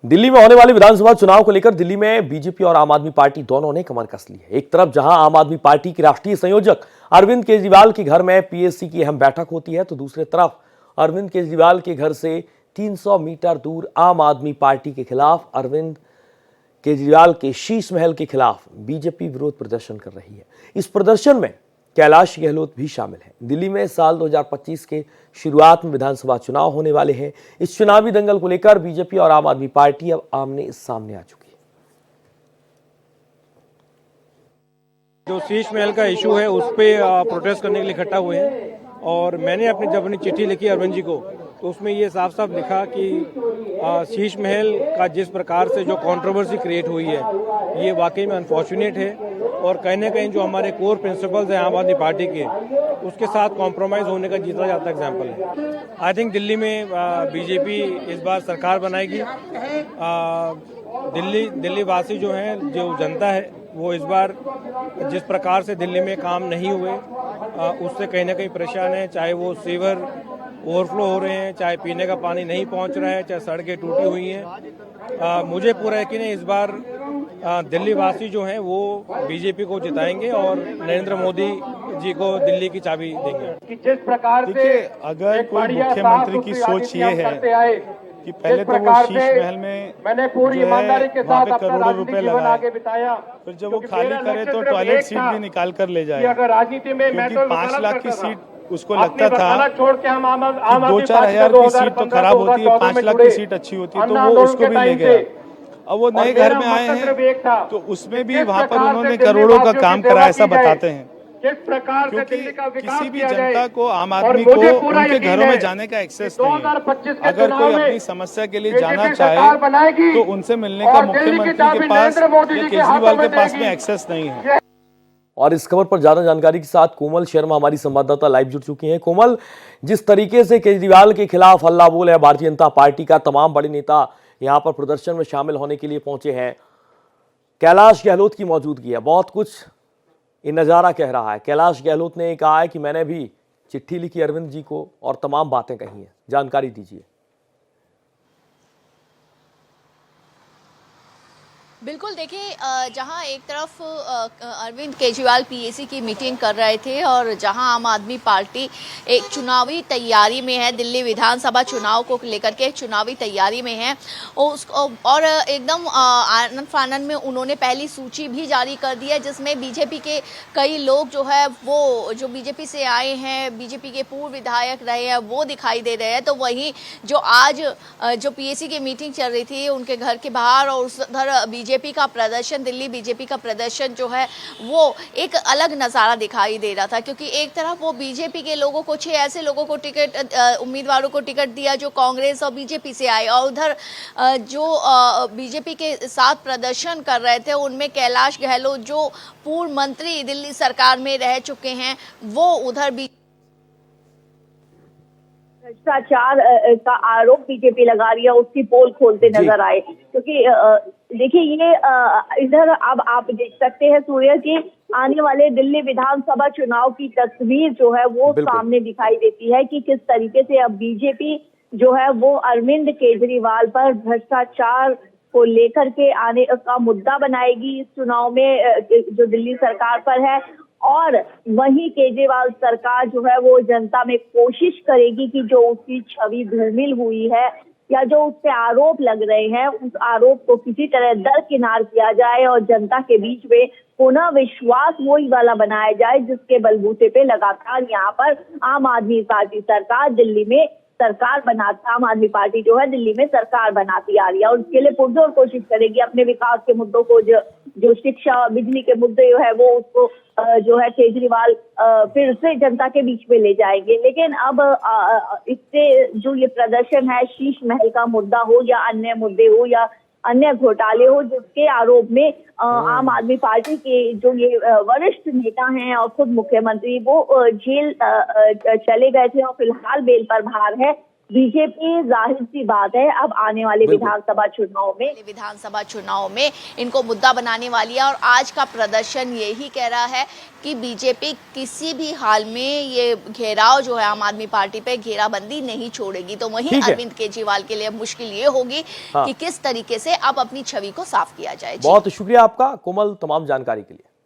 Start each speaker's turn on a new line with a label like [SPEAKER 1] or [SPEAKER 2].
[SPEAKER 1] दिल्ली में होने वाले विधानसभा चुनाव को लेकर दिल्ली में बीजेपी और आम आदमी पार्टी दोनों ने कमर कस ली है। एक तरफ जहां आम आदमी पार्टी के राष्ट्रीय संयोजक अरविंद केजरीवाल के घर में पीएससी की अहम बैठक होती है, तो दूसरी तरफ अरविंद केजरीवाल के घर से 300 मीटर दूर आम आदमी पार्टी के खिलाफ अरविंद केजरीवाल के शीश महल के खिलाफ बीजेपी विरोध प्रदर्शन कर रही है। इस प्रदर्शन में कैलाश गहलोत भी शामिल है। दिल्ली में साल 2025 के शुरुआत में विधानसभा चुनाव होने वाले हैं। इस चुनावी दंगल को लेकर बीजेपी और आम आदमी पार्टी अब आमने सामने आ चुकी है।
[SPEAKER 2] जो शीश महल का इशू है उस पे प्रोटेस्ट करने के लिए इकट्ठा हुए हैं और मैंने जब अपनी चिट्ठी लिखी अरविंद जी को तो उसमें ये साफ साफ लिखा कि शीश महल का जिस प्रकार से जो कंट्रोवर्सी क्रिएट हुई है ये वाकई में अनफॉर्चुनेट है और कहीं ना कहीं जो हमारे कोर प्रिंसिपल्स हैं आम आदमी पार्टी के उसके साथ कॉम्प्रोमाइज होने का जीता जाता एग्जाम्पल है। आई थिंक दिल्ली में बीजेपी इस बार सरकार बनाएगी। दिल्ली वासी जो हैं, जो जनता है, वो इस बार जिस प्रकार से दिल्ली में काम नहीं हुए उससे कहीं ना कहीं परेशान है। चाहे वो सीवर ओवरफ्लो हो रहे हैं, चाहे पीने का पानी नहीं पहुंच रहा है, चाहे सड़कें टूटी हुई हैं। मुझे पूरा यकीन है इस बार दिल्ली वासी जो हैं वो बीजेपी को जिताएंगे और नरेंद्र मोदी जी को दिल्ली की चाबी देंगे।
[SPEAKER 3] कि जिस प्रकार से
[SPEAKER 4] अगर कोई मुख्यमंत्री की सोच ये है कि पहले तो वो शीश महल में
[SPEAKER 3] मैंने पूरी ईमानदारी के साथ अपना
[SPEAKER 4] करोड़ों रुपए
[SPEAKER 3] जीवन आगे बिताया,
[SPEAKER 4] फिर जब वो खाली करे तो टॉयलेट सीट भी निकाल कर ले जाए।
[SPEAKER 3] अगर राजनीति में मैं
[SPEAKER 4] क्योंकि 5 लाख की सीट उसको लगता था
[SPEAKER 3] छोड़ के हम आम आदमी
[SPEAKER 4] 2-4 हजार की सीट तो खराब होती है, 5 लाख की सीट अच्छी होती है, तो वो उसको भी ले गया। अब वो नए घर में आए हैं तो उसमें भी वहाँ पर उन्होंने करोड़ों का काम करा, ऐसा बताते हैं।
[SPEAKER 3] किस प्रकार से
[SPEAKER 4] क्योंकि
[SPEAKER 3] दिल्ली का विकास
[SPEAKER 4] किसी भी
[SPEAKER 3] किया
[SPEAKER 4] जनता
[SPEAKER 3] जाए
[SPEAKER 4] को, आम आदमी को उनके घरों में जाने का एक्सेस नहीं है।
[SPEAKER 3] 2025 के
[SPEAKER 4] अगर
[SPEAKER 3] चुनाव
[SPEAKER 4] कोई
[SPEAKER 3] में
[SPEAKER 4] अपनी समस्या के लिए
[SPEAKER 3] बीजेपी
[SPEAKER 4] जाना
[SPEAKER 3] सरकार
[SPEAKER 4] चाहे
[SPEAKER 3] बनाएगी
[SPEAKER 4] तो उनसे मिलने का
[SPEAKER 3] और दिल्ली की
[SPEAKER 4] मुख्यमंत्री
[SPEAKER 3] चाबी
[SPEAKER 4] के पास
[SPEAKER 3] नरेंद्र मोदी
[SPEAKER 4] या
[SPEAKER 3] जी के
[SPEAKER 4] केजरीवाल
[SPEAKER 3] हाथों
[SPEAKER 4] के
[SPEAKER 3] में
[SPEAKER 4] पास में
[SPEAKER 3] देगी।
[SPEAKER 4] एक्सेस नहीं है।
[SPEAKER 1] और इस खबर पर ज्यादा जानकारी के साथ कोमल शर्मा हमारी संवाददाता लाइव जुड़ चुकी हैं। कोमल, जिस तरीके से केजरीवाल के खिलाफ हल्ला बोल है, भारतीय जनता पार्टी का तमाम बड़े नेता यहां पर प्रदर्शन में शामिल होने के लिए पहुंचे हैं। कैलाश गहलोत की मौजूदगी है, बहुत कुछ ये नजारा कह रहा है। कैलाश गहलोत ने कहा है कि मैंने भी चिट्ठी लिखी अरविंद जी को और तमाम बातें कही हैं। जानकारी दीजिए।
[SPEAKER 5] बिल्कुल, देखिए, जहां एक तरफ अरविंद केजरीवाल पीएसी की मीटिंग कर रहे थे और जहां आम आदमी पार्टी एक चुनावी तैयारी में है, दिल्ली विधानसभा चुनाव को लेकर के चुनावी तैयारी में है और एकदम आनन फानन में उन्होंने पहली सूची भी जारी कर दी है जिसमें बीजेपी के कई लोग जो है वो जो बीजेपी से आए हैं, बीजेपी के पूर्व विधायक रहे हैं, वो दिखाई दे रहे हैं। तो वहीं जो आज जो पीएसी की मीटिंग चल रही थी उनके घर के बाहर और उधर बीजेपी का प्रदर्शन, दिल्ली बीजेपी का प्रदर्शन जो है वो एक अलग नज़ारा दिखाई दे रहा था, क्योंकि एक तरफ वो बीजेपी के लोगों को, 6 ऐसे लोगों को टिकट, उम्मीदवारों को टिकट दिया जो कांग्रेस और बीजेपी से आए, और उधर जो बीजेपी के साथ प्रदर्शन कर रहे थे उनमें कैलाश गहलोत जो पूर्व मंत्री दिल्ली सरकार में रह चुके हैं वो उधर भी
[SPEAKER 6] भ्रष्टाचार का आरोप बीजेपी लगा रही है, उसकी पोल खोलते नजर आए। क्योंकि देखिए ये इधर अब आप देख सकते हैं सूर्य की आने वाले दिल्ली विधानसभा चुनाव की तस्वीर जो है वो सामने दिखाई देती है कि किस तरीके से अब बीजेपी जो है वो अरविंद केजरीवाल पर भ्रष्टाचार को लेकर के आने का मुद्दा बनाएगी इस चुनाव में जो दिल्ली सरकार पर है। और वहीं केजरीवाल सरकार जो है वो जनता में कोशिश करेगी कि जो उसकी छवि धूमिल हुई है या जो उस पे आरोप लग रहे हैं उस आरोप को किसी तरह दरकिनार किया जाए और जनता के बीच में पुनः विश्वास वही वाला बनाया जाए जिसके बलबूते पे लगातार यहाँ पर आम आदमी पार्टी सरकार दिल्ली में सरकार बनाती, आम आदमी पार्टी जो है दिल्ली में सरकार बनाती आ रही है और उसके लिए पुरजोर कोशिश करेगी अपने विकास के मुद्दों को, जो शिक्षा, बिजली के मुद्दे जो है वो उसको जो है केजरीवाल फिर से जनता के बीच में ले जाएंगे। लेकिन अब इससे जो ये प्रदर्शन है, शीश महल का मुद्दा हो या अन्य मुद्दे हो या अन्य घोटाले हो जिसके आरोप में आम आदमी पार्टी के जो ये वरिष्ठ नेता हैं और खुद मुख्यमंत्री वो जेल चले गए थे और फिलहाल बेल पर बाहर है, बीजेपी जाहिर सी बात है अब आने वाले विधानसभा चुनाव में
[SPEAKER 5] इनको मुद्दा बनाने वाली है और आज का प्रदर्शन यही कह रहा है कि बीजेपी किसी भी हाल में ये घेराव जो है आम आदमी पार्टी पे घेराबंदी नहीं छोड़ेगी। तो वहीं अरविंद केजरीवाल के लिए मुश्किल ये होगी कि किस तरीके से अब अपनी छवि को साफ किया जाए।
[SPEAKER 1] बहुत शुक्रिया आपका कोमल तमाम जानकारी के लिए।